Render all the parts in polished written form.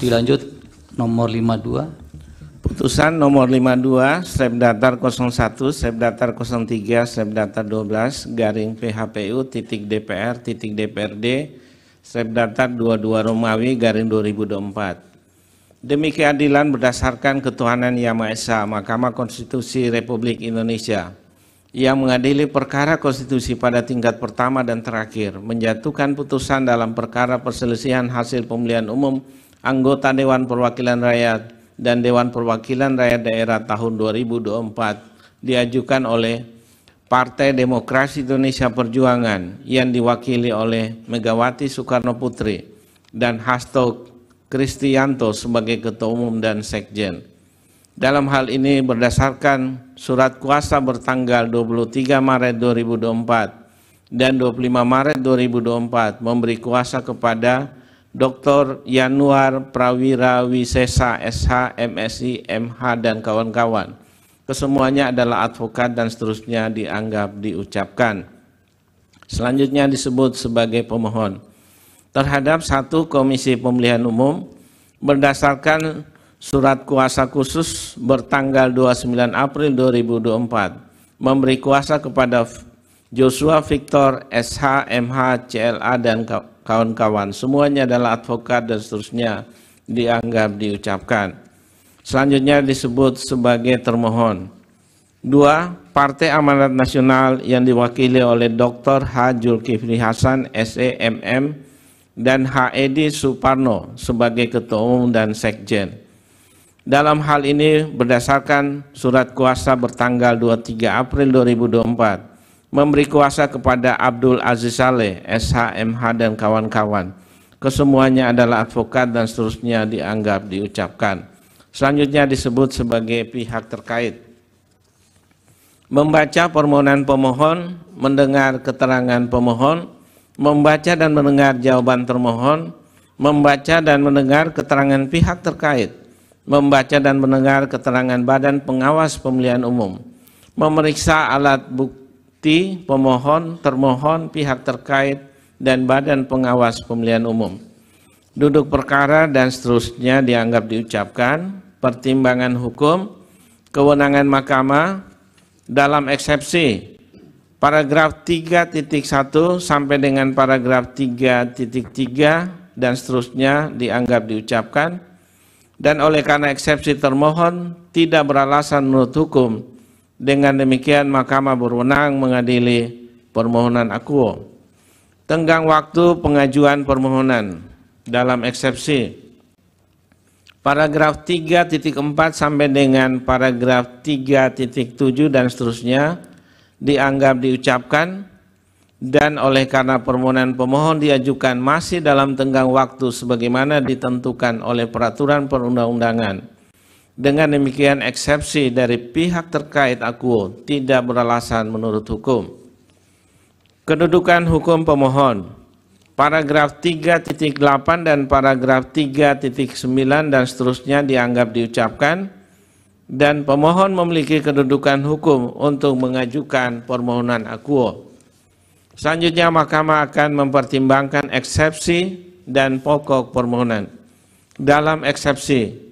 Dilanjut nomor 52. Putusan nomor 52 Srebdatar 01 Srebdatar 03 Srebdatar 12 garing PHPU titik DPR titik DPRD Srebdatar 22 Romawi garing 2024. Demi keadilan berdasarkan ketuhanan Yang Maha Esa, Mahkamah Konstitusi Republik Indonesia yang mengadili perkara konstitusi pada tingkat pertama dan terakhir menjatuhkan putusan dalam perkara perselisihan hasil pemilihan umum anggota Dewan Perwakilan Rakyat dan Dewan Perwakilan Rakyat Daerah tahun 2024 diajukan oleh Partai Demokrasi Indonesia Perjuangan yang diwakili oleh Megawati Soekarno Putri dan Hasto Kristianto sebagai Ketua Umum dan Sekjen. Dalam hal ini berdasarkan surat kuasa bertanggal 23 Maret 2024 dan 25 Maret 2024 memberi kuasa kepada Dr. Yanuar Prawira Wisesa SH, MSI, MH, dan kawan-kawan. Kesemuanya adalah advokat dan seterusnya dianggap diucapkan. Selanjutnya disebut sebagai pemohon. Terhadap satu Komisi Pemilihan Umum berdasarkan surat kuasa khusus bertanggal 29 April 2024 memberi kuasa kepada Joshua Victor SH, MH, CLA, dan kawan-kawan. Semuanya adalah advokat dan seterusnya dianggap diucapkan. Selanjutnya disebut sebagai termohon. 2. Partai Amanat Nasional yang diwakili oleh Dr. H. Zulkifli Hasan SE, MM, dan H. Edi Suparno sebagai Ketua Umum dan Sekjen. Dalam hal ini berdasarkan surat kuasa bertanggal 23 April 2024 memberi kuasa kepada Abdul Aziz Saleh, SH, MH, dan kawan-kawan. Kesemuanya adalah advokat dan seterusnya dianggap diucapkan. Selanjutnya disebut sebagai pihak terkait. Membaca permohonan pemohon, mendengar keterangan pemohon, membaca dan mendengar jawaban termohon, membaca dan mendengar keterangan pihak terkait, membaca dan mendengar keterangan Badan Pengawas Pemilihan Umum, memeriksa alat bukti pemohon, termohon, pihak terkait, dan Badan Pengawas Pemilihan Umum. Duduk perkara dan seterusnya dianggap diucapkan. Pertimbangan hukum, kewenangan mahkamah dalam eksepsi paragraf 3.1 sampai dengan paragraf 3.3 dan seterusnya dianggap diucapkan. Dan oleh karena eksepsi termohon tidak beralasan menurut hukum, dengan demikian mahkamah berwenang mengadili permohonan akuo. Tenggang waktu pengajuan permohonan dalam eksepsi paragraf 3.4 sampai dengan paragraf 3.7 dan seterusnya dianggap diucapkan, dan oleh karena permohonan pemohon diajukan masih dalam tenggang waktu sebagaimana ditentukan oleh peraturan perundang-undangan. Dengan demikian eksepsi dari pihak terkait akuo tidak beralasan menurut hukum. Kedudukan hukum pemohon. Paragraf 3.8 dan paragraf 3.9 dan seterusnya dianggap diucapkan, dan pemohon memiliki kedudukan hukum untuk mengajukan permohonan akuo. Selanjutnya mahkamah akan mempertimbangkan eksepsi dan pokok permohonan. Dalam eksepsi,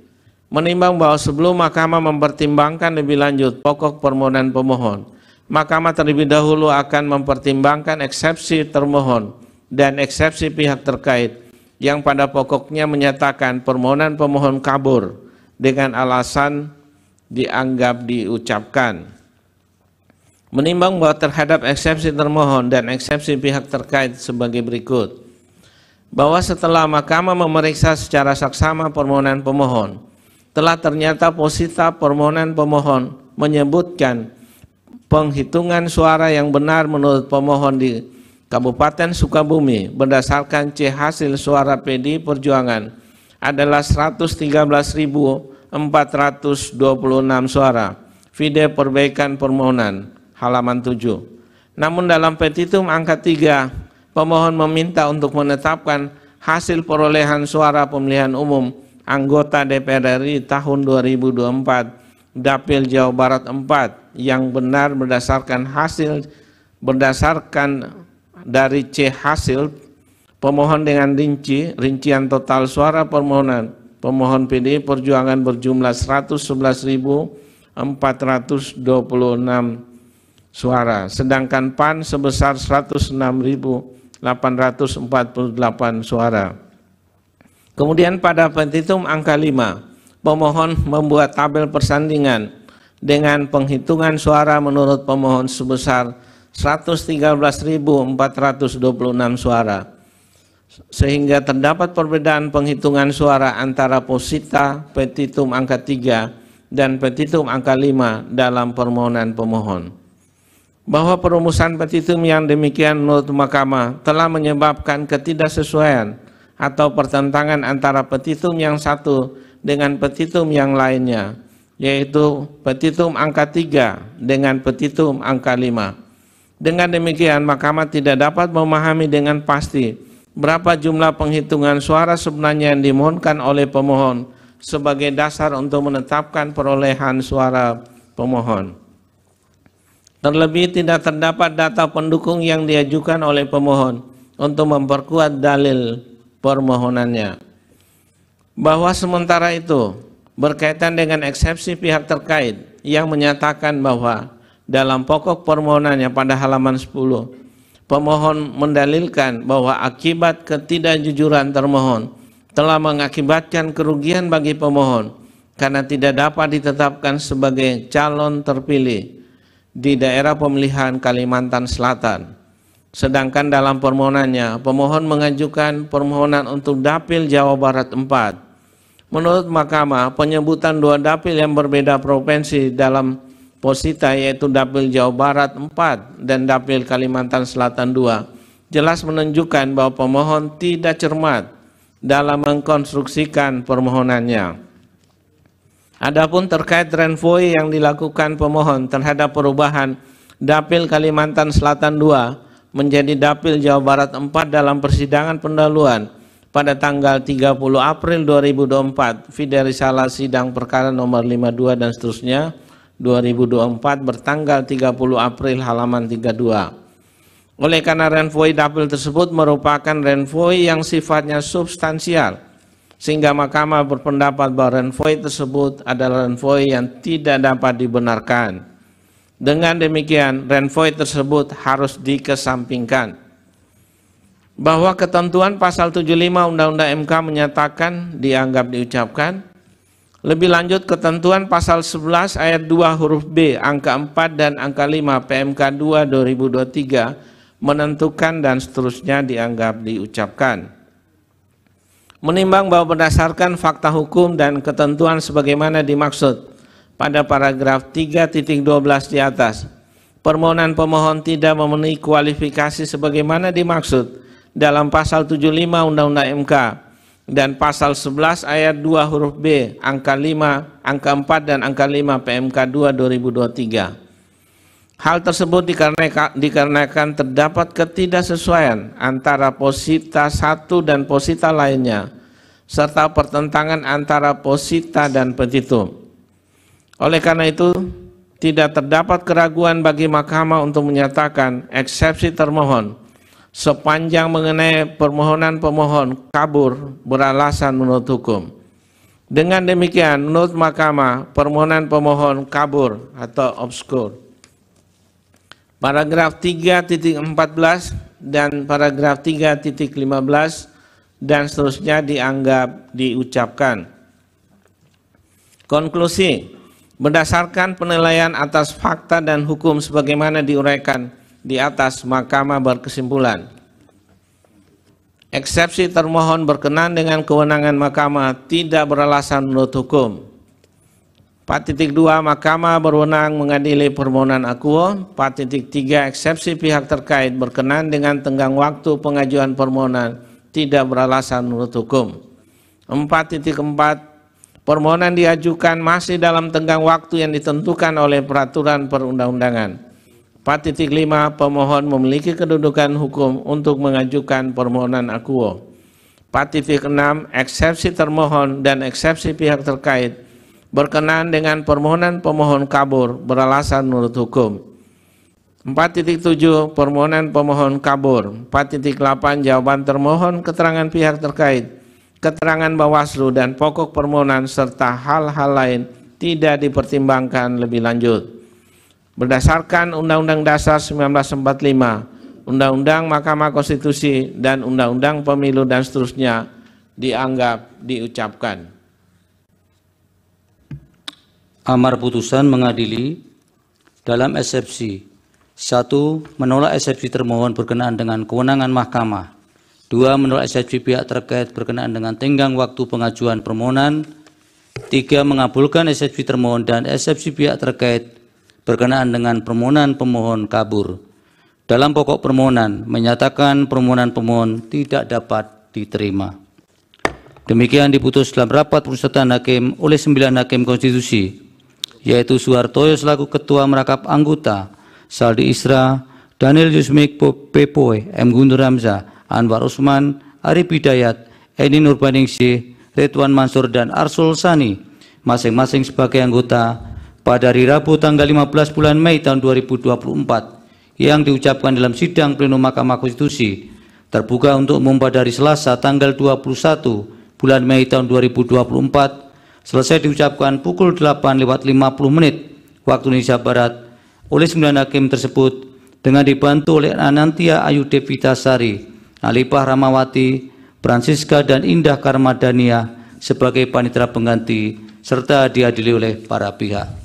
menimbang bahwa sebelum mahkamah mempertimbangkan lebih lanjut pokok permohonan pemohon, mahkamah terlebih dahulu akan mempertimbangkan eksepsi termohon dan eksepsi pihak terkait yang pada pokoknya menyatakan permohonan pemohon kabur dengan alasan dianggap diucapkan. Menimbang bahwa terhadap eksepsi termohon dan eksepsi pihak terkait sebagai berikut. Bahwa setelah mahkamah memeriksa secara saksama permohonan pemohon, telah ternyata posita permohonan pemohon menyebutkan penghitungan suara yang benar menurut pemohon di Kabupaten Sukabumi berdasarkan C hasil suara PDI Perjuangan adalah 113.426 suara. Vide perbaikan permohonan halaman 7. Namun dalam petitum angka 3, pemohon meminta untuk menetapkan hasil perolehan suara pemilihan umum anggota DPR RI tahun 2024 Dapil Jawa Barat 4 yang benar berdasarkan dari C hasil pemohon dengan rincian total suara permohonan pemohon PDI Perjuangan berjumlah 111.426 suara, sedangkan PAN sebesar 106.848 suara. Kemudian pada petitum angka 5, pemohon membuat tabel persandingan dengan penghitungan suara menurut pemohon sebesar 113.426 suara, sehingga terdapat perbedaan penghitungan suara antara posita petitum angka 3 dan petitum angka 5 dalam permohonan pemohon. Bahwa perumusan petitum yang demikian menurut Mahkamah telah menyebabkan ketidaksesuaian atau pertentangan antara petitum yang satu dengan petitum yang lainnya, yaitu petitum angka 3 dengan petitum angka 5. Dengan demikian, Mahkamah tidak dapat memahami dengan pasti berapa jumlah penghitungan suara sebenarnya yang dimohonkan oleh pemohon sebagai dasar untuk menetapkan perolehan suara pemohon. Terlebih tidak terdapat data pendukung yang diajukan oleh pemohon untuk memperkuat dalil permohonannya. Bahwa sementara itu, berkaitan dengan eksepsi pihak terkait yang menyatakan bahwa dalam pokok permohonannya pada halaman 10, pemohon mendalilkan bahwa akibat ketidakjujuran termohon telah mengakibatkan kerugian bagi pemohon karena tidak dapat ditetapkan sebagai calon terpilih di daerah pemilihan Kalimantan Selatan. Sedangkan dalam permohonannya, pemohon mengajukan permohonan untuk dapil Jawa Barat 4. Menurut Mahkamah, penyebutan dua dapil yang berbeda provinsi dalam posita, yaitu dapil Jawa Barat 4 dan dapil Kalimantan Selatan 2, jelas menunjukkan bahwa pemohon tidak cermat dalam mengkonstruksikan permohonannya. Adapun terkait renvoy yang dilakukan pemohon terhadap perubahan dapil Kalimantan Selatan 2 menjadi dapil Jawa Barat 4 dalam persidangan pendahuluan pada tanggal 30 April 2024, fide risalah sidang perkara nomor 52 dan seterusnya 2024 bertanggal 30 April halaman 32. Oleh karena renvoy dapil tersebut merupakan renvoy yang sifatnya substansial, sehingga Mahkamah berpendapat bahwa renvoy tersebut adalah renvoy yang tidak dapat dibenarkan. Dengan demikian, renvoy tersebut harus dikesampingkan. Bahwa ketentuan pasal 75 Undang-Undang MK menyatakan dianggap diucapkan. Lebih lanjut, ketentuan pasal 11 ayat 2 huruf B angka 4 dan angka 5 PMK 2 2023 menentukan dan seterusnya dianggap diucapkan. Menimbang bahwa berdasarkan fakta hukum dan ketentuan sebagaimana dimaksud pada paragraf 3.12 di atas, permohonan pemohon tidak memenuhi kualifikasi sebagaimana dimaksud dalam pasal 75 Undang-Undang MK dan pasal 11 ayat 2 huruf B angka 5, angka 4 dan angka 5 PMK 2 2023. Hal tersebut dikarenakan terdapat ketidaksesuaian antara posita satu dan posita lainnya, serta pertentangan antara posita dan petitum. Oleh karena itu, tidak terdapat keraguan bagi Mahkamah untuk menyatakan eksepsi termohon sepanjang mengenai permohonan pemohon kabur beralasan menurut hukum. Dengan demikian, menurut Mahkamah, permohonan pemohon kabur atau obskur. Paragraf 3.14 dan paragraf 3.15 dan seterusnya dianggap diucapkan. Konklusi. Berdasarkan penilaian atas fakta dan hukum sebagaimana diuraikan di atas, Mahkamah berkesimpulan eksepsi termohon berkenaan dengan kewenangan Mahkamah tidak beralasan menurut hukum. 4.2 Mahkamah berwenang mengadili permohonan akuo. 4.3 eksepsi pihak terkait berkenaan dengan tenggang waktu pengajuan permohonan tidak beralasan menurut hukum. 4.4 permohonan diajukan masih dalam tenggang waktu yang ditentukan oleh peraturan perundang-undangan. 4.5 pemohon memiliki kedudukan hukum untuk mengajukan permohonan akuo. 4.6 eksepsi termohon dan eksepsi pihak terkait berkenaan dengan permohonan pemohon kabur beralasan menurut hukum. 4.7 permohonan pemohon kabur. 4.8 jawaban termohon keterangan pihak terkait keterangan Bawaslu dan pokok permohonan serta hal-hal lain tidak dipertimbangkan lebih lanjut. Berdasarkan Undang-Undang Dasar 1945, Undang-Undang Mahkamah Konstitusi, dan Undang-Undang Pemilu dan seterusnya dianggap diucapkan. Amar putusan mengadili dalam eksepsi 1. Menolak eksepsi termohon berkenaan dengan kewenangan mahkamah. 2. Menolak eksepsi pihak terkait berkenaan dengan tenggang waktu pengajuan permohonan. 3. Mengabulkan eksepsi termohon dan eksepsi pihak terkait berkenaan dengan permohonan pemohon kabur. Dalam pokok permohonan menyatakan permohonan pemohon tidak dapat diterima. Demikian diputus dalam rapat permusyawaratan hakim oleh 9 hakim konstitusi, yaitu Suhartoyo selaku Ketua Merangkap Anggota, Saldi Isra, Daniel Yusmik Pepoe, M. Guntur Hamzah, Anwar Usman, Arif Hidayat, Eni Nurbaningsih, Ridwan Mansur, dan Arsul Sani, masing-masing sebagai anggota pada hari Rabu tanggal 15 bulan Mei tahun 2024 yang diucapkan dalam sidang pleno Mahkamah Konstitusi terbuka untuk umum pada hari Selasa tanggal 21 bulan Mei tahun 2024 selesai diucapkan pukul 8:50 waktu Indonesia Barat oleh 9 hakim tersebut dengan dibantu oleh Anantia Ayu Devitasari, Alipah Ramawati, Francisca, dan Indah Karmadania sebagai panitera pengganti serta dihadiri oleh para pihak.